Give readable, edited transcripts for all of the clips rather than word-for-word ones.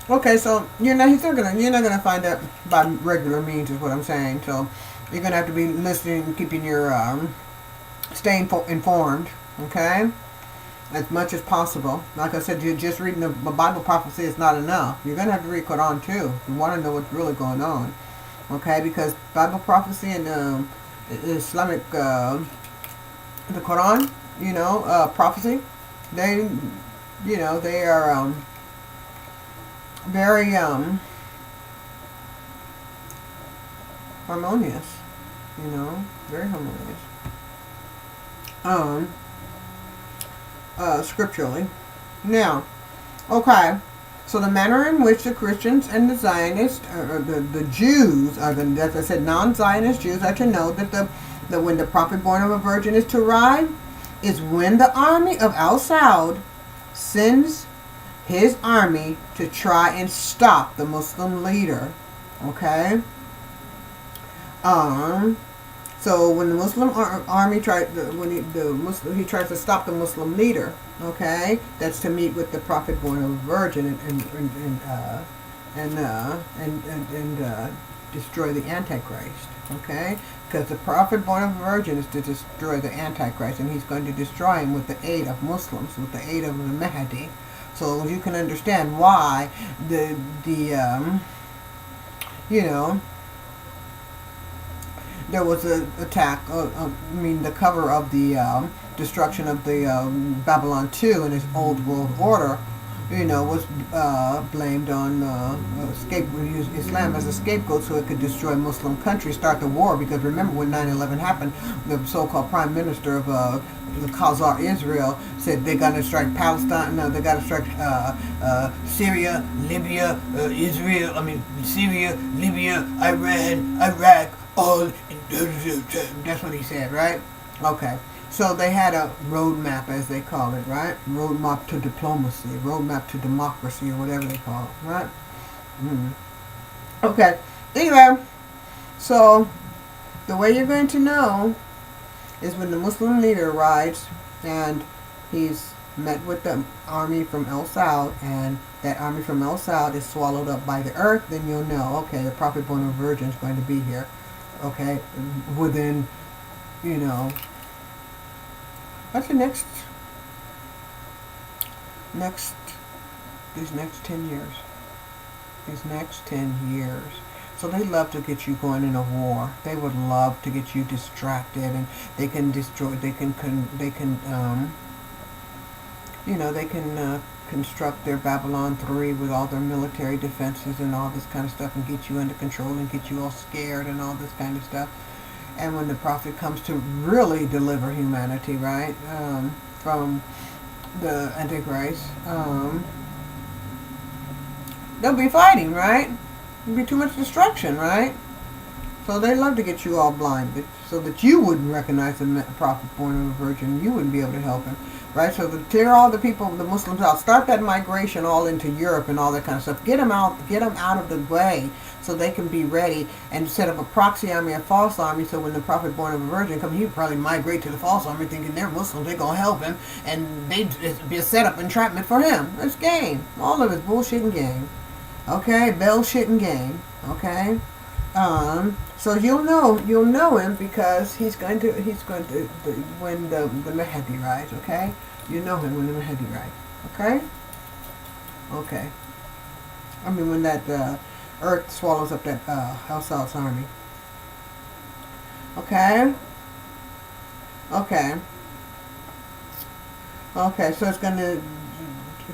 Okay, so you're not gonna find that by regular means, is what I'm saying. So you're gonna have to be listening, keeping your staying informed. Okay, as much as possible. Like I said, you're just reading the Bible prophecy is not enough. You're gonna have to read Quran too. If you want to know what's really going on. Okay, because Bible prophecy and Islamic, the Quran, prophecy, they, they are very harmonious. Very harmonious. Um, Scripturally. Now, okay. So the manner in which the Christians and the Zionists, or the Jews, as I said, non-Zionist Jews, are to know that when the prophet born of a virgin is to arrive, is when the army of Al Saud sends his army to try and stop the Muslim leader. Okay. Um, so when the Muslim army he tries to stop the Muslim leader, okay, that's to meet with the prophet born of a virgin and destroy the Antichrist, okay, because the prophet born of a virgin is to destroy the Antichrist, and he's going to destroy him with the aid of Muslims, with the aid of the Mahdi. So you can understand why the you know there was an attack, the cover of the destruction of the Babylon 2 and its old world order, was blamed on use Islam as a scapegoat so it could destroy Muslim countries, start the war. Because remember when 9/11 happened, the so-called prime minister of the Khazar Israel said they're going to strike Palestine. No, they got to strike Syria, Libya, Syria, Libya, Iran, Iraq, all. That's what he said, right? Okay. So they had a roadmap, as they call it, right? Roadmap to diplomacy, roadmap to democracy, or whatever they call it, right? Mm. Okay. Anyway, so the way you're going to know is when the Muslim leader arrives and he's met with the army from El Saud, and that army from El Saud is swallowed up by the earth, then you'll know, okay, the prophet born of a virgin is going to be here, okay, within, what's the next, these next 10 years. These next 10 years. So they love to get you going in a war. They would love to get you distracted, and they can destroy, they can construct their Babylon 3 with all their military defenses and all this kind of stuff, and get you under control and get you all scared and all this kind of stuff. And when the prophet comes to really deliver humanity, right, from the Antichrist, they'll be fighting, right? There'll be too much destruction, right? So they love to get you all blinded so that you wouldn't recognize the prophet born of a virgin. You wouldn't be able to help him, right? So to tear all the people, the Muslims out, start that migration all into Europe and all that kind of stuff. Get them out of the way so they can be ready, and set up a proxy army, a false army, so when the prophet born of a virgin comes, he'd probably migrate to the false army thinking they're Muslims, they're going to help him, and they'd be a setup entrapment for him. It's game. All of it's bullshit and game. Okay? Bullshit and game. Okay? So you'll know him because he's going to when the Mahdi rides, okay? You know him when the Mahdi rides, okay? Okay. When that earth swallows up that Al-Saud's army. Okay? Okay. Okay, so it's going to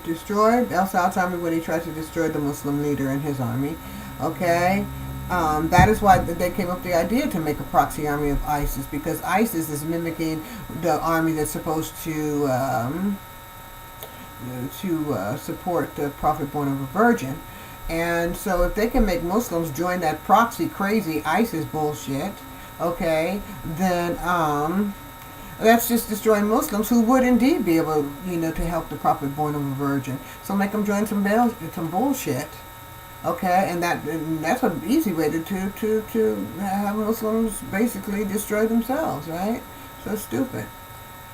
destroy Al-Saud's army when he tries to destroy the Muslim leader and his army. Okay? That is why they came up with the idea to make a proxy army of ISIS, because ISIS is mimicking the army that's supposed to support the prophet born of a virgin. And so if they can make Muslims join that proxy crazy ISIS bullshit, okay, then that's just destroying Muslims who would indeed be able, to help the prophet born of a virgin. So make them join some bullshit. Okay, and that's an easy way to have Muslims basically destroy themselves, right? So stupid.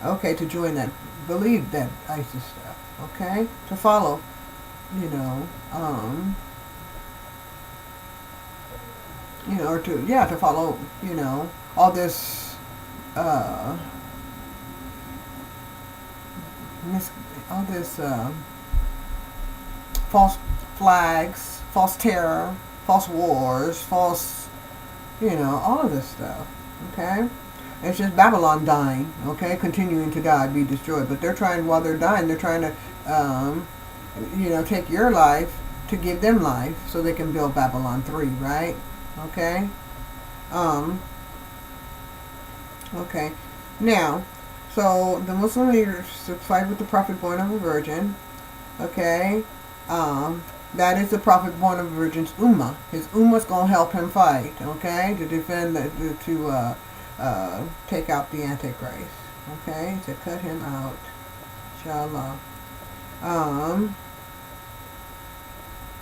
Okay, to join that, believe that ISIS stuff. Okay, to follow you know, or to follow, all this, uh, all this, false flags, false terror, false wars, false, all of this stuff. Okay? It's just Babylon dying, okay? Continuing to die, be destroyed. But they're trying, while they're dying, they're trying to, take your life to give them life so they can build Babylon 3, right? Okay? Okay. Now, so the Muslim leaders fight with the prophet born of a virgin, okay? That is the prophet born of a virgin's ummah. His ummah's gonna help him fight, okay? To defend, take out the Antichrist, okay? To cut him out, inshallah.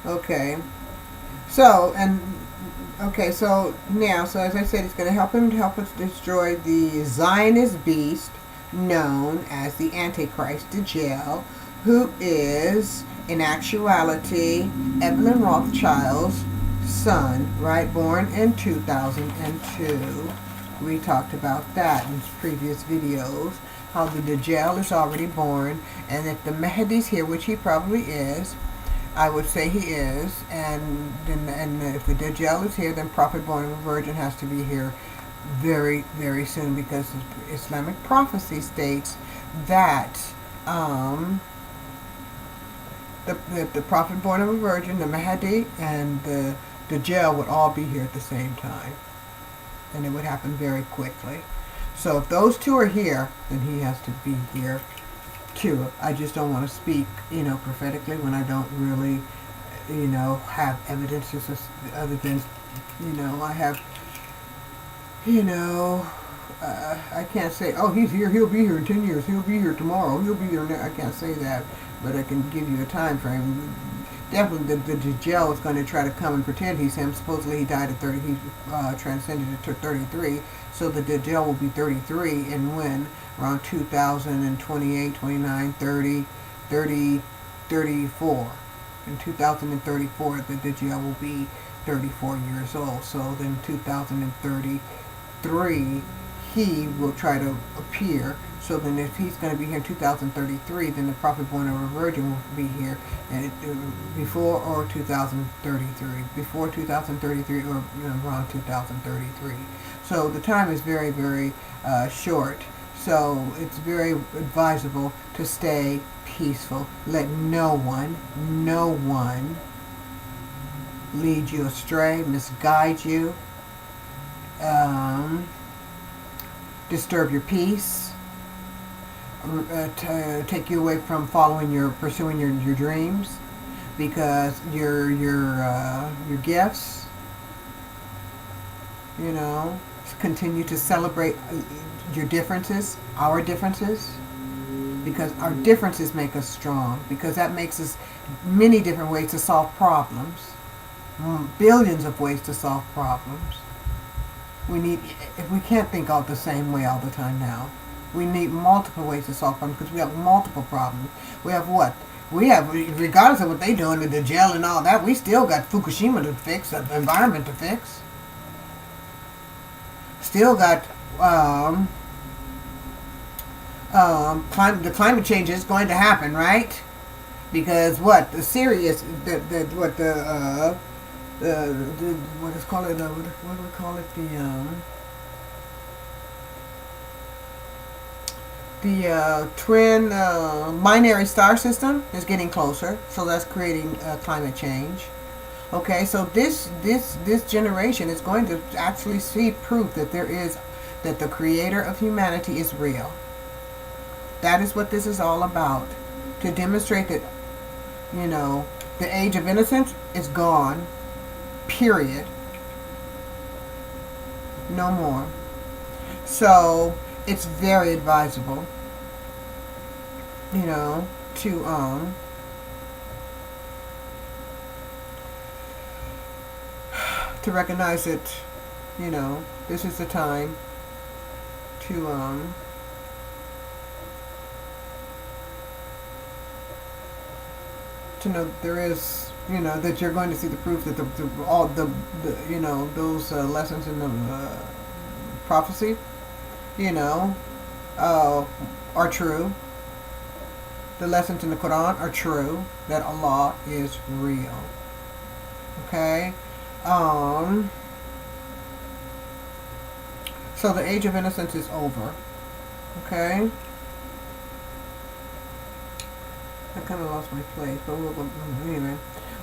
Okay. So, so now, so as I said, it's going to help us destroy the Zionist beast known as the Antichrist, Dajjal, who is, in actuality, Evelyn Rothschild's son, right? Born in 2002. We talked about that in previous videos, how the Dajjal is already born, and if the Mahdi's here, which he probably is, I would say he is, and if the Dajjal is here, then prophet born of a virgin has to be here very, very soon, because Islamic prophecy states that the prophet born of a virgin, the Mahdi, and the Dajjal would all be here at the same time, and it would happen very quickly. So if those two are here, then he has to be here too. I just don't want to speak, prophetically when I don't really, have evidences other than, I have, I can't say, oh, he's here, he'll be here in 10 years, he'll be here tomorrow, he'll be there. I can't say that, but I can give you a time frame. Definitely the Dajjal is going to try to come and pretend he's him. Supposedly he died at 30, he transcended to 33, so the Dajjal will be 33, and when? Around 2028, 29, 30, 34. In 2034, the Dajjal will be 34 years old. So then 2033, he will try to appear. So then if he's going to be here in 2033, then the prophet born of a virgin will be here before or 2033. Before 2033 or around 2033. So the time is very, very short. So it's very advisable to stay peaceful. Let no one lead you astray, misguide you, disturb your peace, take you away from pursuing your dreams, because your gifts, continue to celebrate your differences, our differences, because our differences make us strong, because that makes us many different ways to solve problems, billions of ways to solve problems. If we can't think all the same way all the time now, we need multiple ways to solve problems, because we have multiple problems. We have what? We have, regardless of what they do in the jail and all that, we still got Fukushima to fix, the environment to fix. Still got the climate change is going to happen, right? Because what the serious what is called it what do we call it, the twin binary star system is getting closer, so that's creating climate change. Okay, so this generation is going to actually see proof that that the creator of humanity is real. That is what this is all about. To demonstrate that, the age of innocence is gone. Period. No more. So it's very advisable, to recognize that, this is the time to to know that there is, you know, that you're going to see the proof that all the you know, those lessons in the prophecy, you know, are true. The lessons in the Quran are true. That Allah is real. Okay. So the age of innocence is over. Okay. I kind of lost my place, but anyway.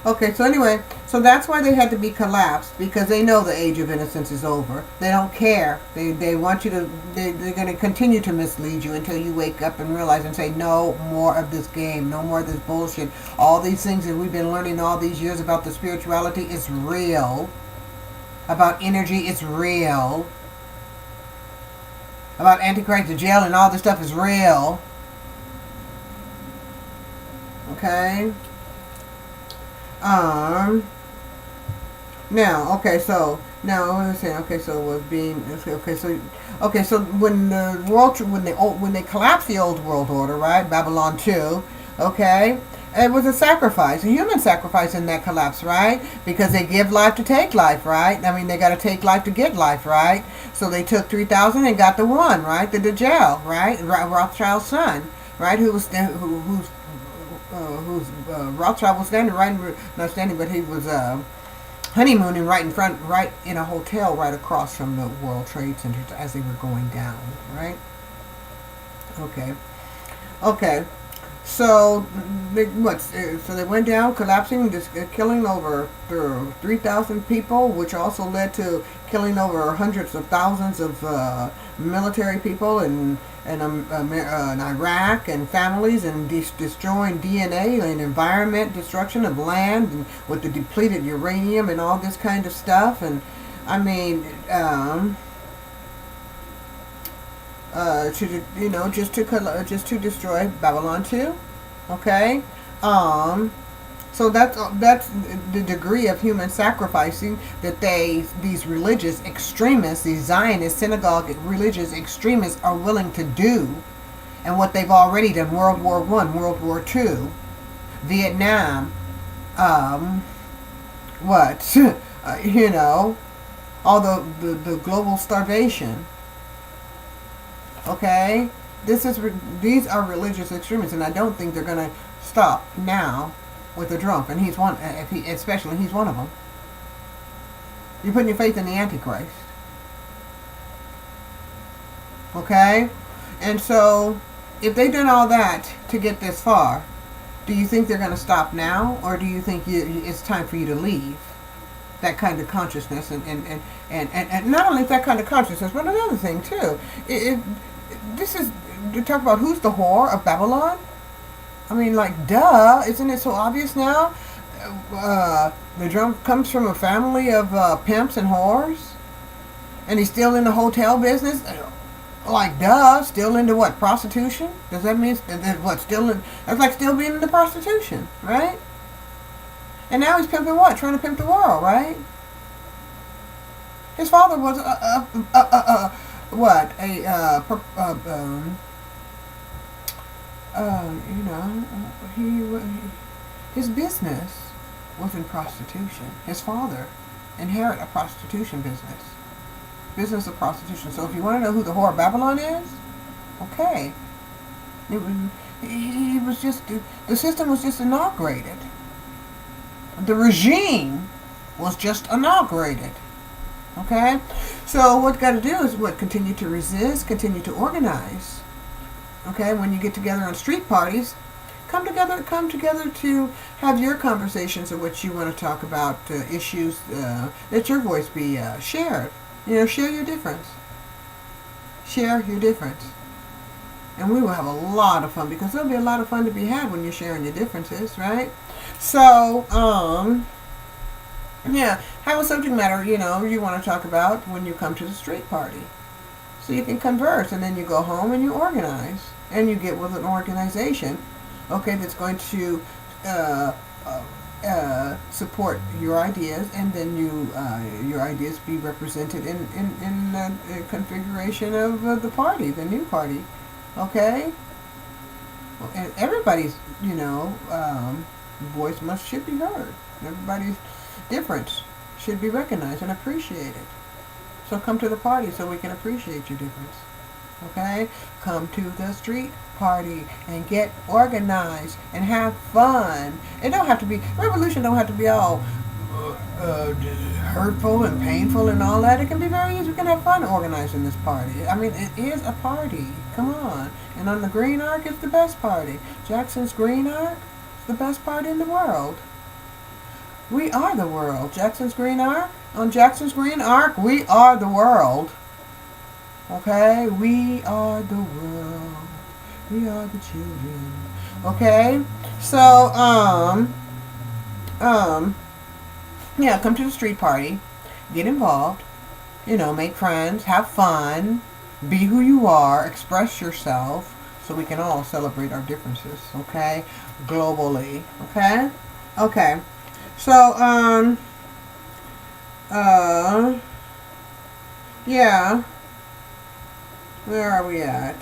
Okay, so anyway, so that's why they had to be collapsed, because they know the age of innocence is over. They don't care. They want you to, they're going to continue to mislead you until you wake up and realize and say, no more of this game, no more of this bullshit. All these things that we've been learning all these years about the spirituality is real. About energy, it's real. About Antichrist, the jail, and all this stuff is real. Okay. Now, okay, so now I was saying, okay, so it was being okay, so when the world, when they collapsed the old world order, right, Babylon 2, okay, it was a sacrifice, a human sacrifice in that collapse, right? Because they give life to take life, right? I mean, they got to take life to get life, right? So they took 3,000 and got the one, right? The Dajjal, right? Rothschild's son, right? Whose Rothschild was standing right, not standing, but he was honeymooning right in front, right in a hotel right across from the World Trade Center as they were going down, right? Okay. Okay. So they went down, collapsing, just killing over 3,000 people, which also led to killing over hundreds of thousands of military people in Iraq and families, and destroying DNA and environment, destruction of land, and with the depleted uranium and all this kind of stuff. And I mean, just to destroy Babylon 2. Okay. So that's the degree of human sacrificing that these religious extremists, these Zionist synagogue religious extremists are willing to do, and what they've already done. World War I, World War II, Vietnam, all the global starvation. Okay, these are religious extremists, and I don't think they're going to stop now with the Trump, and he's one. Especially he's one of them. You're putting your faith in the Antichrist. Okay, and so if they've done all that to get this far, do you think they're going to stop now, or do you think it's time for you to leave that kind of consciousness, and not only that kind of consciousness, but another thing too. This is to talk about who's the whore of Babylon. I mean, like, duh, isn't it so obvious now? The drum comes from a family of pimps and whores, and he's still in the hotel business. Like, duh, still into what? Prostitution? Does that mean what? That's like still being into prostitution, right? And now he's pimping what? Trying to pimp the world, right? His father was his business was in prostitution. His father inherited a prostitution business of prostitution. So if you want to know who the whore of Babylon is, okay, the system was just inaugurated. The regime was just inaugurated. Okay, so what you got to do is continue to resist, continue to organize. Okay, when you get together on street parties, come together to have your conversations of what you want to talk about, issues, let your voice be shared. Share your difference. Share your difference. And we will have a lot of fun, because there'll be a lot of fun to be had when you're sharing your differences, right? So, yeah, have a subject matter, you want to talk about when you come to the street party. So you can converse, and then you go home and you organize. And you get with an organization, okay, that's going to support your ideas, and then your ideas be represented in the configuration of the party, the new party, okay? And everybody's, voice should be heard. Everybody's difference should be recognized and appreciated. So come to the party so we can appreciate your difference. Okay? Come to the street party and get organized and have fun. It don't have to be, revolution don't have to be all hurtful and painful and all that. It can be very easy. We can have fun organizing this party. I mean, it is a party. Come on. And on the Green Arc, it's the best party. Jackson's Green Arc is the best party in the world. We are the world. Jackson's Green Arc. On Jackson's Green Arc, we are the world. Okay? We are the world. We are the children. Okay? So, yeah, come to the street party. Get involved. You know, make friends. Have fun. Be who you are. Express yourself. So we can all celebrate our differences. Okay? Globally. Okay? Okay. So, yeah. Where are we at?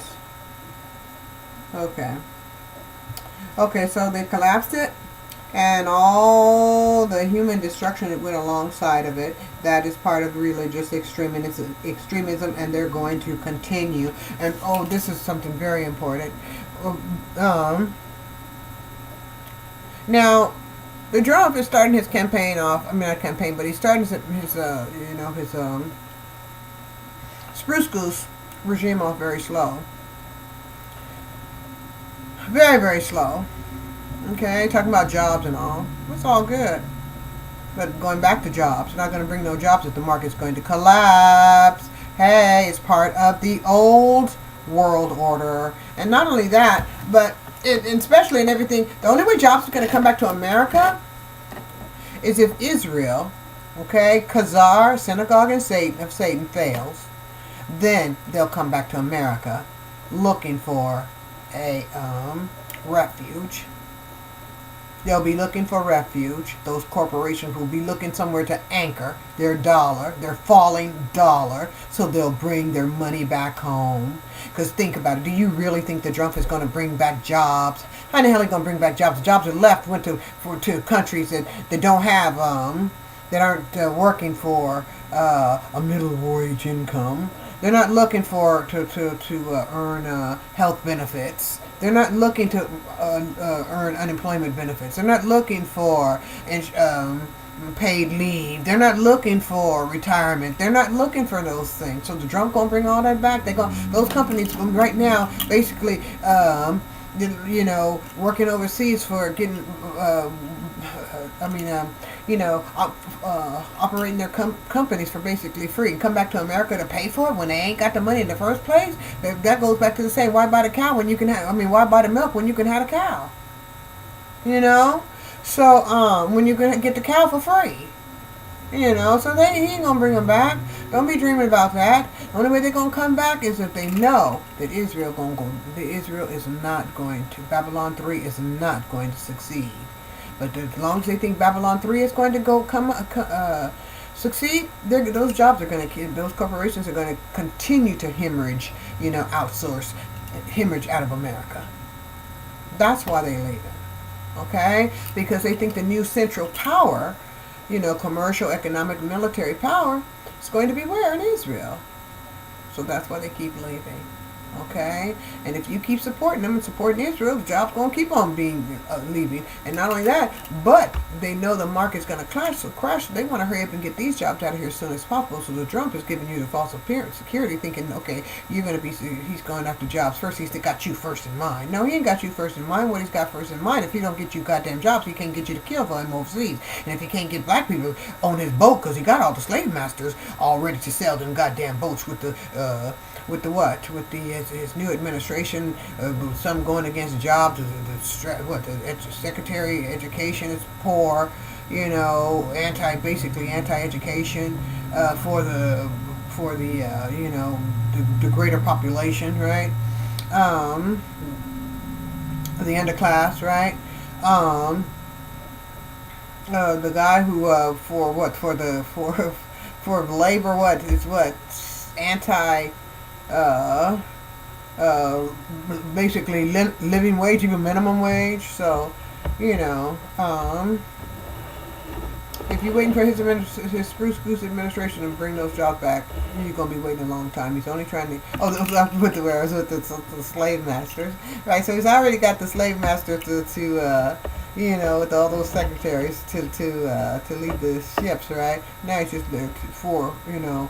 Okay. Okay, so they collapsed it, and all the human destruction that went alongside of it, that is part of religious extremism, and they're going to continue. And, oh, this is something very important. Now, the Trump is starting his campaign off, I mean, not campaign, but he's starting his Spruce Goose regime off very slow. Very, very slow. Okay, talking about jobs and all. That's all good. But going back to jobs, not going to bring no jobs if the market's going to collapse. Hey, it's part of the old world order. And not only that, but especially in everything, the only way jobs are going to come back to America is if Israel, okay, Khazar, synagogue of Satan fails, then they'll come back to America looking for a refuge. They'll be looking for refuge. Those corporations will be looking somewhere to anchor their dollar, their falling dollar, so they'll bring their money back home. Because think about it. Do you really think the Trump is going to bring back jobs? How in the hell are they going to bring back jobs? The jobs are left went to countries that don't have, that aren't working for a middle wage income. They're not looking for to earn health benefits. They're not looking to earn unemployment benefits. They're not looking for paid leave. They're not looking for retirement. They're not looking for those things. So the Trump gonna bring all that back. Those companies right now basically, working overseas for getting. Operating their companies for basically free and come back to America to pay for it when they ain't got the money in the first place. That goes back to the same, why buy the cow when you can why buy the milk when you can have a cow? So, when you can get the cow for free. So he ain't gonna bring them back. Don't be dreaming about that. The only way they're gonna come back is if they know that Israel is not going to, Babylon 3 is not going to succeed. But as long as they think Babylon 3 is going to succeed, those jobs are going to, those corporations are going to continue to hemorrhage, hemorrhage out of America. That's why they leave it. Okay? Because they think the new central power, commercial, economic, military power, is going to be where? In Israel. So that's why they keep leaving. Okay, and if you keep supporting them and supporting Israel, the job's going to keep on being leaving. And not only that, but they know the market's going to crash. So they want to hurry up and get these jobs out of here as soon as possible. So the Trump is giving you the false appearance, security, thinking, okay, you're going to be. He's going after jobs first. He's got you first in mind. No, he ain't got you first in mind. What he's got first in mind, if he don't get you goddamn jobs, he can't get you to kill for him overseas. And if he can't get black people on his boat, because he got all the slave masters all ready to sell them goddamn boats with the his new administration, some going against jobs. The Secretary of Education is poor, anti-education for the greater population, right? The underclass, right? The guy who for labor, anti. Basically living wage, even minimum wage. So you know, if you're waiting for his Spruce Goose administration to bring those jobs back, you're gonna be waiting a long time. He's only trying to. Oh, that was with the slave masters, right? So he's already got the slave masters to you know, with all those secretaries to lead the ships, right? Now he's just there for, you know,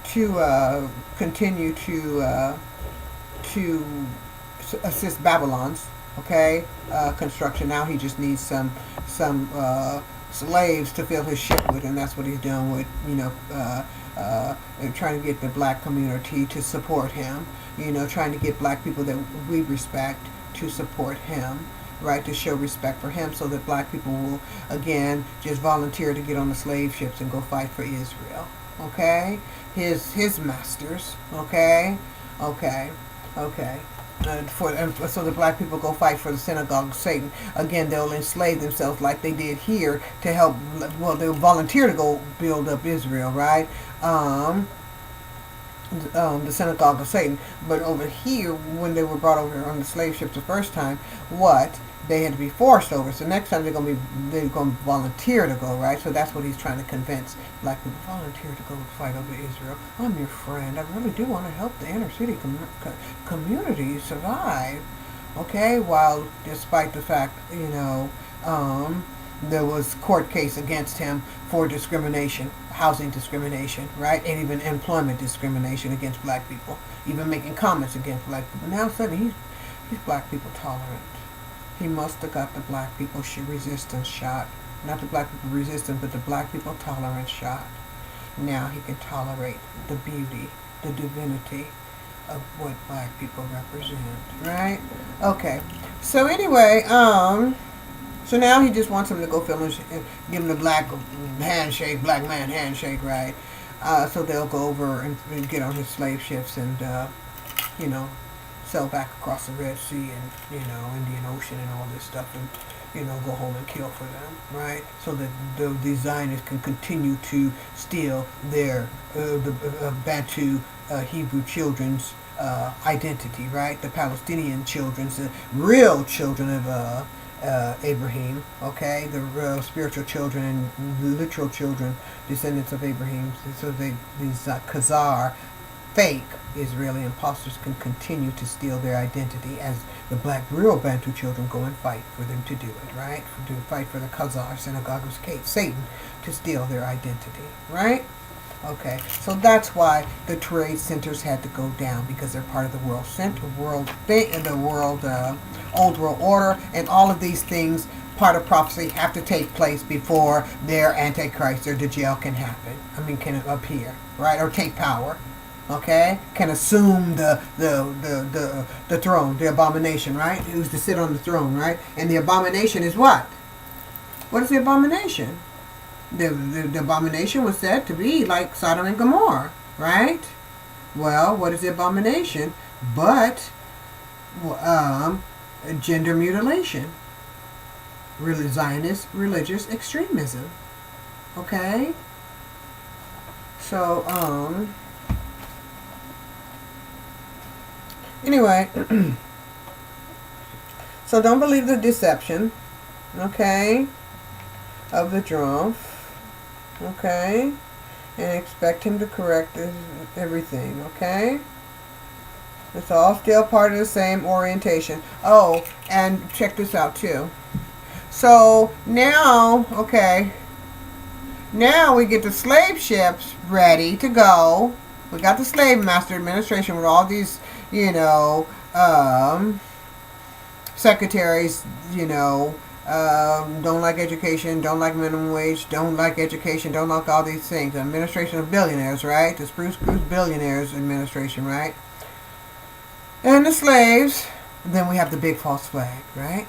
to continue to assist Babylon's, okay, construction. Now he just needs some slaves to fill his ship with, and that's what he's doing with, you know, trying to get the black community to support him, you know, trying to get black people that we respect to support him, right, to show respect for him, so that black people will, again, just volunteer to get on the slave ships and go fight for Israel, okay, his masters, okay, so the black people go fight for the synagogue of Satan. Again, they'll enslave themselves like they did here to help. Well, they'll volunteer to go build up Israel, right? The synagogue of Satan. But over here, when they were brought over on the slave ships the first time, what? They had to be forced over. So next time they're gonna volunteer to go, right? So that's what he's trying to convince black people: volunteer to go fight over Israel. I'm your friend. I really do want to help the inner city community survive. Okay, while despite the fact, you know, there was court case against him for discrimination, housing discrimination, right, and even employment discrimination against black people, even making comments against black people. Now suddenly he's black people tolerant. He must have got the black people resistance shot. Not the black people resistance, but the black people tolerance shot. Now he can tolerate the beauty, the divinity of what black people represent, right? Okay. So anyway, so now he just wants him to go film and give him the black man handshake, right? So they'll go over and get on his slave ships and, you know, sail back across the Red Sea and, you know, Indian Ocean and all this stuff, and, you know, go home and kill for them, right? So that the Zionists can continue to steal their the Bantu Hebrew children's identity, right? The Palestinian children's, the real children of Abraham, okay? The real spiritual children and literal children, descendants of Abraham. So these Khazar fake Israeli imposters can continue to steal their identity as the black real Bantu children go and fight for them to do it, right? To fight for the Khazar synagogue of Satan to steal their identity, right? Okay, so that's why the trade centers had to go down, because they're part of the world center, old world order, and all of these things, part of prophecy, have to take place before their Antichrist or Dajjal can happen. I mean, can appear, right, or take power. Okay, can assume the throne, the abomination, right? Who's to sit on the throne, right? And the abomination is what? What is the abomination? The abomination was said to be like Sodom and Gomorrah, right? Well, what is the abomination? But gender mutilation, Zionist religious extremism. Okay, so anyway, so don't believe the deception, okay, of the drum, okay, and expect him to correct everything, okay? It's all still part of the same orientation. Oh, and check this out too. So now, okay, now we get the slave ships ready to go. We got the slave master administration with all these, you know, secretaries, you know, don't like education, don't like minimum wage, don't like education, don't like all these things. Administration of billionaires, right? The Spruce Goose billionaires administration, right? And the slaves. Then we have the big false flag, right?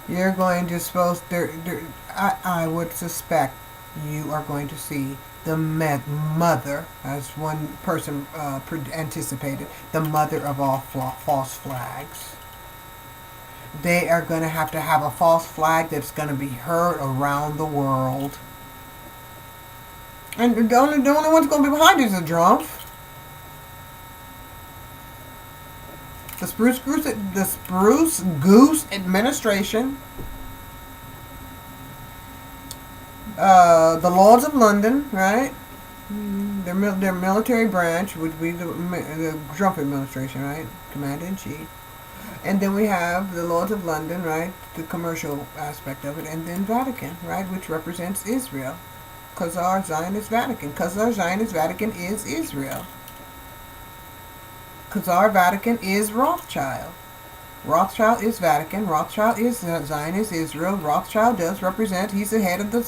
You're going to I would suspect you are going to see the mother, as one person anticipated, the mother of all false flags. They are going to have a false flag that's going to be heard around the world. And the only one's going to be behind is a drum. The Spruce Goose Administration, the Lords of London, right? Their military branch would be the Trump administration, right? Commander-in-Chief. And then we have the Lords of London, right? The commercial aspect of it. And then Vatican, right? Which represents Israel. Khazar Zionist Vatican. Khazar Zionist Vatican is Israel. Khazar Vatican is Rothschild. Rothschild is Vatican. Rothschild is Zionist Israel. Rothschild does represent. He's the head of the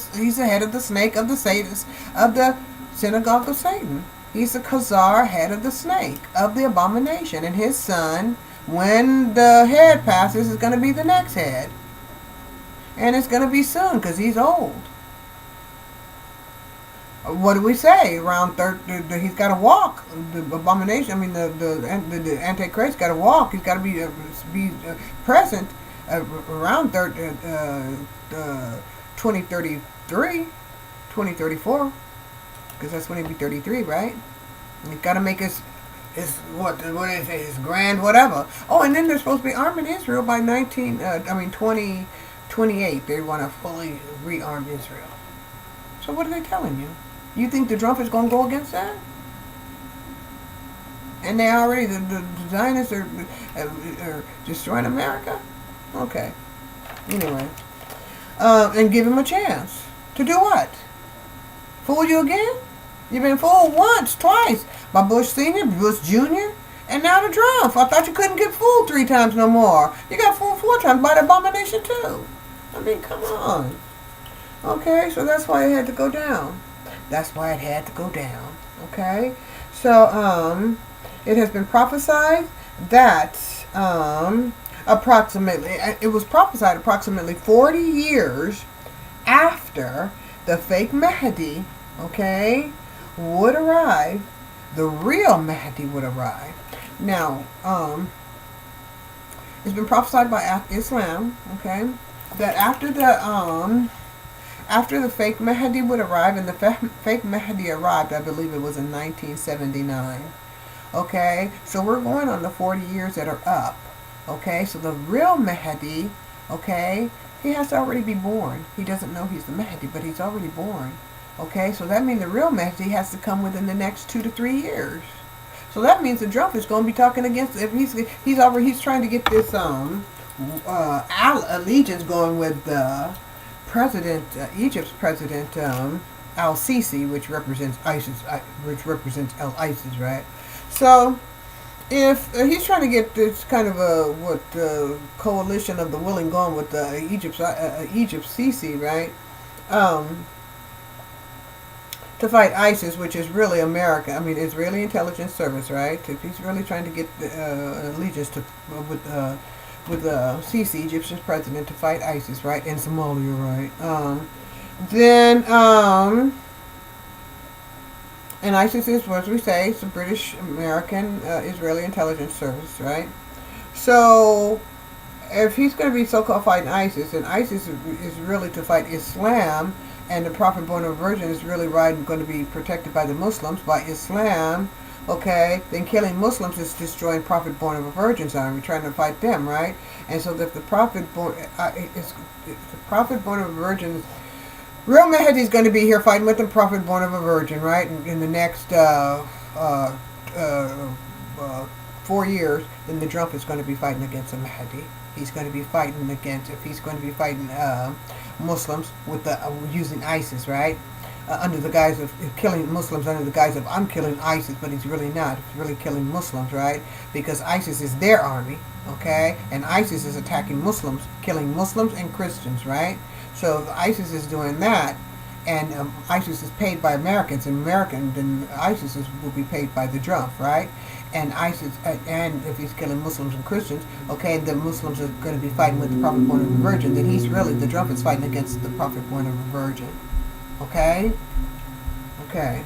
snake of the Satans, of the synagogue of Satan. He's the Khazar head of the snake of the abomination, and his son, when the head passes, is going to be the next head, and it's going to be soon because he's old. What do we say? Around he's got to walk. The abomination. I mean, the Antichrist got to walk. He's got to be present around 2033, 2034, because that's when he'll be 33, right? And he's got to make his his grand whatever. Oh, and then they're supposed to be arming Israel by 2028. They want to fully rearm Israel. So what are they telling you? You think the Trump is going to go against that? And they already, the Zionists are destroying America? Okay. Anyway. And give him a chance. To do what? Fool you again? You've been fooled once, twice. By Bush Sr., Bush Jr., and now the Trump. I thought you couldn't get fooled 3 times no more. You got fooled 4 times by the abomination too. I mean, come on. Okay, so that's why it had to go down. That's why it had to go down. Okay? So, it has been prophesied that, it was prophesied approximately 40 years after the fake Mahdi, okay, would arrive, the real Mahdi would arrive. Now, it's been prophesied by Islam, okay, that after the fake Mahdi would arrive, and the fake Mahdi arrived, I believe it was in 1979. Okay, so we're going on the 40 years that are up. Okay, so the real Mahdi, okay, he has to already be born. He doesn't know he's the Mahdi, but he's already born. Okay, so that means the real Mahdi has to come within the next 2 to 3 years. So that means the Trump is going to be talking against, if he's trying to get this allegiance going with Egypt's president Al-Sisi, which represents ISIS, ISIS, right? So if he's trying to get this kind of coalition of the willing going with Egypt's Sisi, right? To fight ISIS, which is really America. I mean, Israeli intelligence service, right? If he's really trying to get allegiance to with Sisi, Egyptian president, to fight ISIS, right, in Somalia, right? And ISIS is, what we say, it's a British, American, Israeli intelligence service, right? So, if he's going to be so-called fighting ISIS, and ISIS is really to fight Islam, and the Prophet born of a virgin is really going to be protected by the Muslims, by Islam, okay, then killing Muslims is destroying Prophet born of a virgin's army, trying to fight them, right? And so if the Prophet born of a virgin, real Mahdi is going to be here fighting with the Prophet born of a virgin, right? In the next 4 years, then the Trump is going to be fighting against the Mahdi. He's going to be fighting against, if he's going to be fighting Muslims with using ISIS, right? Under the guise of killing Muslims, under the guise of I'm killing ISIS, but he's really not. He's really killing Muslims, right? Because ISIS is their army, okay? And ISIS is attacking Muslims, killing Muslims and Christians, right? So if ISIS is doing that, and ISIS is paid by Americans, and then ISIS will be paid by the Trump, right? And ISIS, and if he's killing Muslims and Christians, okay, the Muslims are going to be fighting with the Prophet born of a virgin, then the Trump is fighting against the Prophet born of a virgin. Okay? Okay.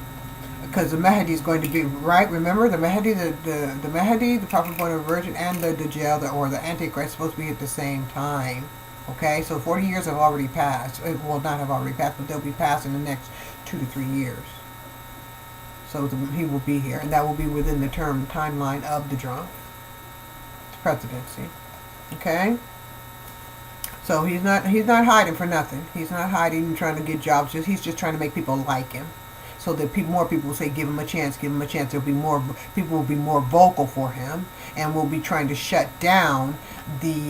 Because the Mahdi is going to be, right? Remember, the Mahdi, the Mahdi, the Prophet born of a virgin, and the Dajjal, or the Antichrist, supposed to be at the same time. Okay? So 40 years have already passed. Well, not have already passed, but they'll be passed in the next 2 to 3 years. So he will be here, and that will be within the timeline of the Trump. presidency. Okay? So he's not hiding for nothing. He's not hiding and trying to get jobs. He's just trying to make people like him, so that more people will say, "Give him a chance. Give him a chance." There'll be more people will be more vocal for him, and will be trying to shut down the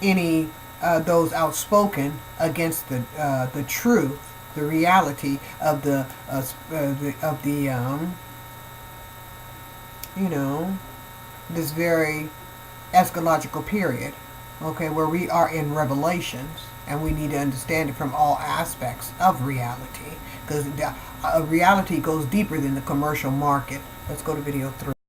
any those outspoken against the truth, the reality of the you know, this very eschatological period, okay, where we are in Revelations, and we need to understand it from all aspects of reality, because reality goes deeper than the commercial market. Let's go to video 3.